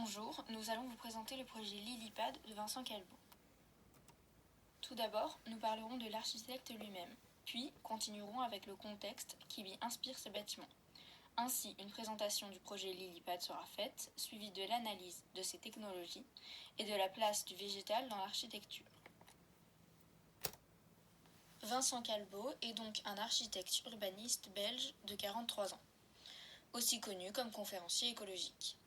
Bonjour, nous allons vous présenter le projet Lilipad de Vincent Calbo. Tout d'abord, nous parlerons de l'architecte lui-même, puis continuerons avec le contexte qui lui inspire ce bâtiment. Ainsi, une présentation du projet Lilipad sera faite, suivie de l'analyse de ses technologies et de la place du végétal dans l'architecture. Vincent Calbo est donc un architecte urbaniste belge de 43 ans, aussi connu comme conférencier écologique.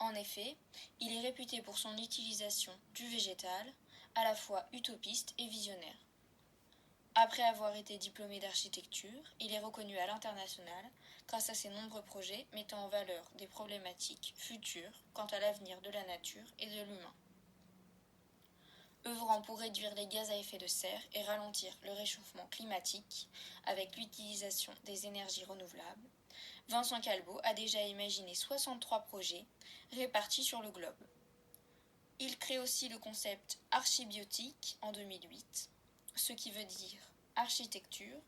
En effet, il est réputé pour son utilisation du végétal, à la fois utopiste et visionnaire. Après avoir été diplômé d'architecture, il est reconnu à l'international grâce à ses nombreux projets mettant en valeur des problématiques futures quant à l'avenir de la nature et de l'humain. Œuvrant pour réduire les gaz à effet de serre et ralentir le réchauffement climatique avec l'utilisation des énergies renouvelables, Vincent Calbo a déjà imaginé 63 projets répartis sur le globe. Il crée aussi le concept archibiotique en 2008, ce qui veut dire architecture,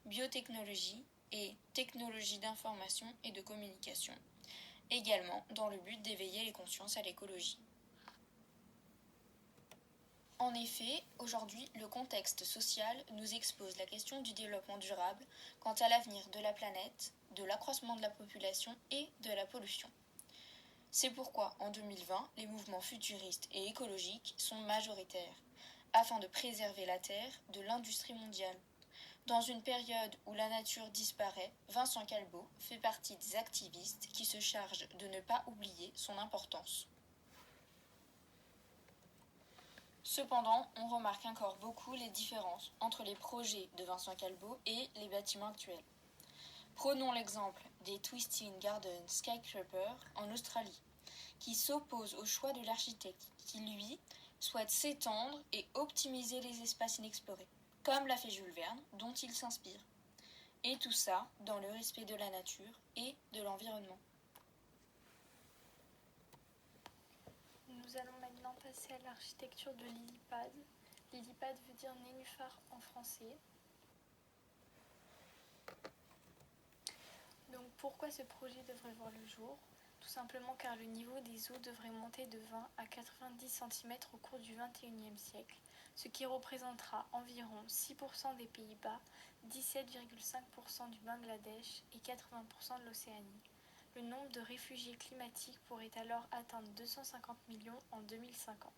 biotechnologie et technologie d'information et de communication, également dans le but d'éveiller les consciences à l'écologie. En effet, aujourd'hui, le contexte social nous expose la question du développement durable quant à l'avenir de la planète, de l'accroissement de la population et de la pollution. C'est pourquoi, en 2020, les mouvements futuristes et écologiques sont majoritaires, afin de préserver la Terre de l'industrie mondiale. Dans une période où la nature disparaît, Vincent Calbo fait partie des activistes qui se chargent de ne pas oublier son importance. Cependant, on remarque encore beaucoup les différences entre les projets de Vincent Calbo et les bâtiments actuels. Prenons l'exemple des Twisting Garden Skyscraper en Australie, qui s'oppose au choix de l'architecte qui, lui, souhaite s'étendre et optimiser les espaces inexplorés, comme l'a fait Jules Verne, dont il s'inspire. Et tout ça dans le respect de la nature et de l'environnement. Nous allons maintenant passer à l'architecture de Lilipad. Lilipad veut dire nénuphar en français. Donc pourquoi ce projet devrait voir le jour ? Tout simplement car le niveau des eaux devrait monter de 20 à 90 cm au cours du XXIe siècle, ce qui représentera environ 6% des Pays-Bas, 17,5% du Bangladesh et 80% de l'Océanie. Le nombre de réfugiés climatiques pourrait alors atteindre 250 millions en 2050.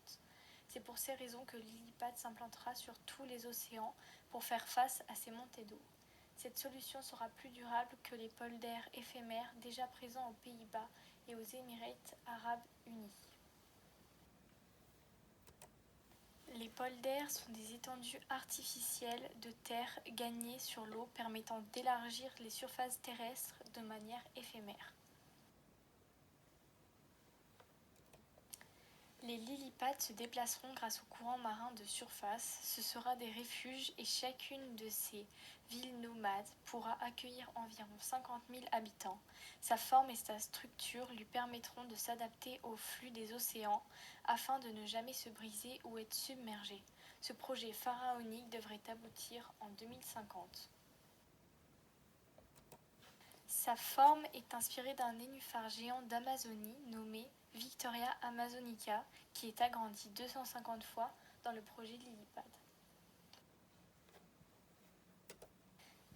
C'est pour ces raisons que Lilipad s'implantera sur tous les océans pour faire face à ces montées d'eau. Cette solution sera plus durable que les polders éphémères déjà présents aux Pays-Bas et aux Émirats arabes unis. Les polders sont des étendues artificielles de terre gagnées sur l'eau permettant d'élargir les surfaces terrestres de manière éphémère. Les Lilipads se déplaceront grâce aux courants marins de surface. Ce sera des refuges et chacune de ces villes nomades pourra accueillir environ 50 000 habitants. Sa forme et sa structure lui permettront de s'adapter au flux des océans afin de ne jamais se briser ou être submergé. Ce projet pharaonique devrait aboutir en 2050. Sa forme est inspirée d'un nénuphar géant d'Amazonie nommé Victoria amazonica, qui est agrandi 250 fois dans le projet Lilipad.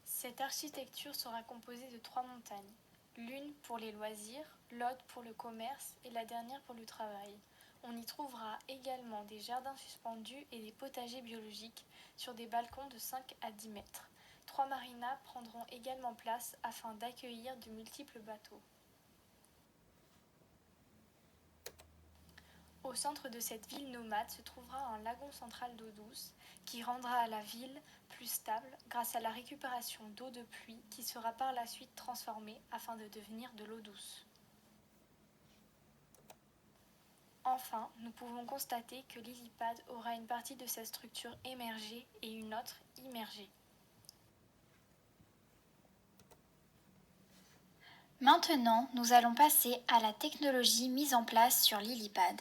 Cette architecture sera composée de 3 montagnes, l'une pour les loisirs, l'autre pour le commerce et la dernière pour le travail. On y trouvera également des jardins suspendus et des potagers biologiques sur des balcons de 5 à 10 mètres. 3 marinas prendront également place afin d'accueillir de multiples bateaux. Au centre de cette ville nomade se trouvera un lagon central d'eau douce qui rendra la ville plus stable grâce à la récupération d'eau de pluie qui sera par la suite transformée afin de devenir de l'eau douce. Enfin, nous pouvons constater que Lilipad aura une partie de sa structure émergée et une autre immergée. Maintenant, nous allons passer à la technologie mise en place sur Lilipad.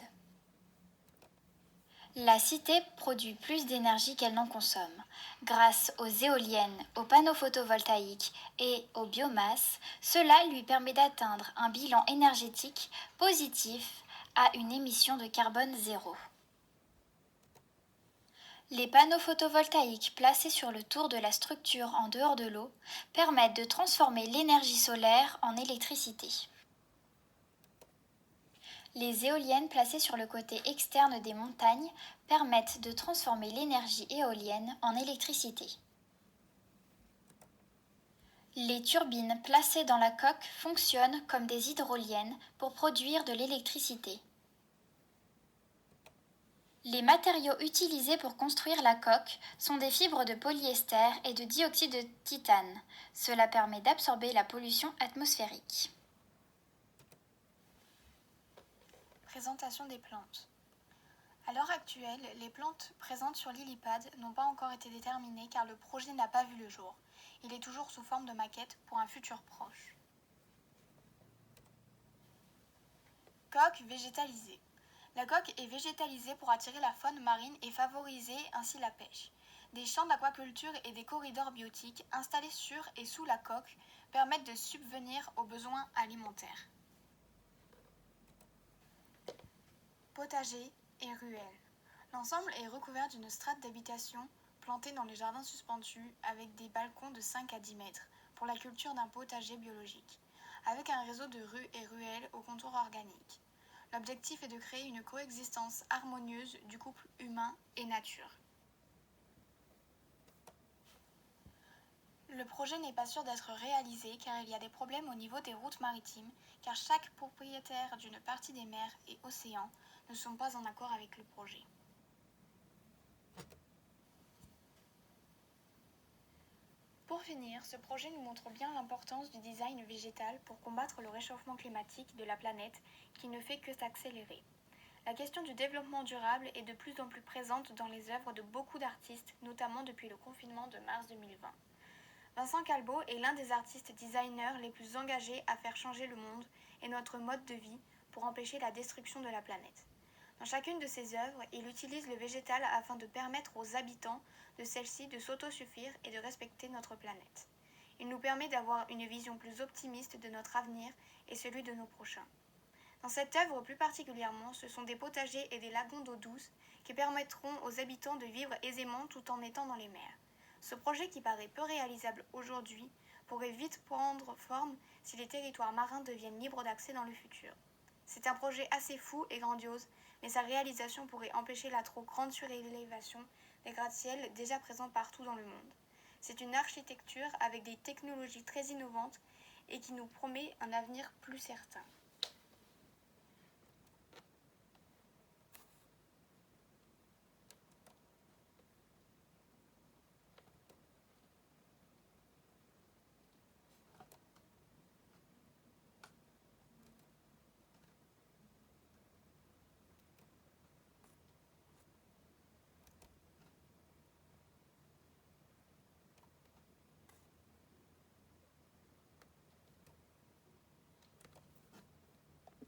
La cité produit plus d'énergie qu'elle n'en consomme. Grâce aux éoliennes, aux panneaux photovoltaïques et aux biomasses, cela lui permet d'atteindre un bilan énergétique positif à une émission de carbone zéro. Les panneaux photovoltaïques placés sur le tour de la structure en dehors de l'eau permettent de transformer l'énergie solaire en électricité. Les éoliennes placées sur le côté externe des montagnes permettent de transformer l'énergie éolienne en électricité. Les turbines placées dans la coque fonctionnent comme des hydroliennes pour produire de l'électricité. Les matériaux utilisés pour construire la coque sont des fibres de polyester et de dioxyde de titane. Cela permet d'absorber la pollution atmosphérique. Présentation des plantes. À l'heure actuelle, les plantes présentes sur l'Ilipad n'ont pas encore été déterminées car le projet n'a pas vu le jour. Il est toujours sous forme de maquette pour un futur proche. Coque végétalisée. La coque est végétalisée pour attirer la faune marine et favoriser ainsi la pêche. Des champs d'aquaculture et des corridors biotiques installés sur et sous la coque permettent de subvenir aux besoins alimentaires. Potager et ruelles. L'ensemble est recouvert d'une strate d'habitation plantée dans les jardins suspendus avec des balcons de 5 à 10 mètres pour la culture d'un potager biologique, avec un réseau de rues et ruelles au contour organique. L'objectif est de créer une coexistence harmonieuse du couple humain et nature. Le projet n'est pas sûr d'être réalisé car il y a des problèmes au niveau des routes maritimes, car chaque propriétaire d'une partie des mers et océans ne sont pas en accord avec le projet. Pour finir, ce projet nous montre bien l'importance du design végétal pour combattre le réchauffement climatique de la planète qui ne fait que s'accélérer. La question du développement durable est de plus en plus présente dans les œuvres de beaucoup d'artistes, notamment depuis le confinement de mars 2020. Vincent Calbeau est l'un des artistes designers les plus engagés à faire changer le monde et notre mode de vie pour empêcher la destruction de la planète. Dans chacune de ses œuvres, il utilise le végétal afin de permettre aux habitants de celle-ci de s'autosuffire et de respecter notre planète. Il nous permet d'avoir une vision plus optimiste de notre avenir et celui de nos prochains. Dans cette œuvre plus particulièrement, ce sont des potagers et des lagons d'eau douce qui permettront aux habitants de vivre aisément tout en étant dans les mers. Ce projet qui paraît peu réalisable aujourd'hui pourrait vite prendre forme si les territoires marins deviennent libres d'accès dans le futur. C'est un projet assez fou et grandiose, mais sa réalisation pourrait empêcher la trop grande surélévation des gratte-ciels déjà présents partout dans le monde. C'est une architecture avec des technologies très innovantes et qui nous promet un avenir plus certain.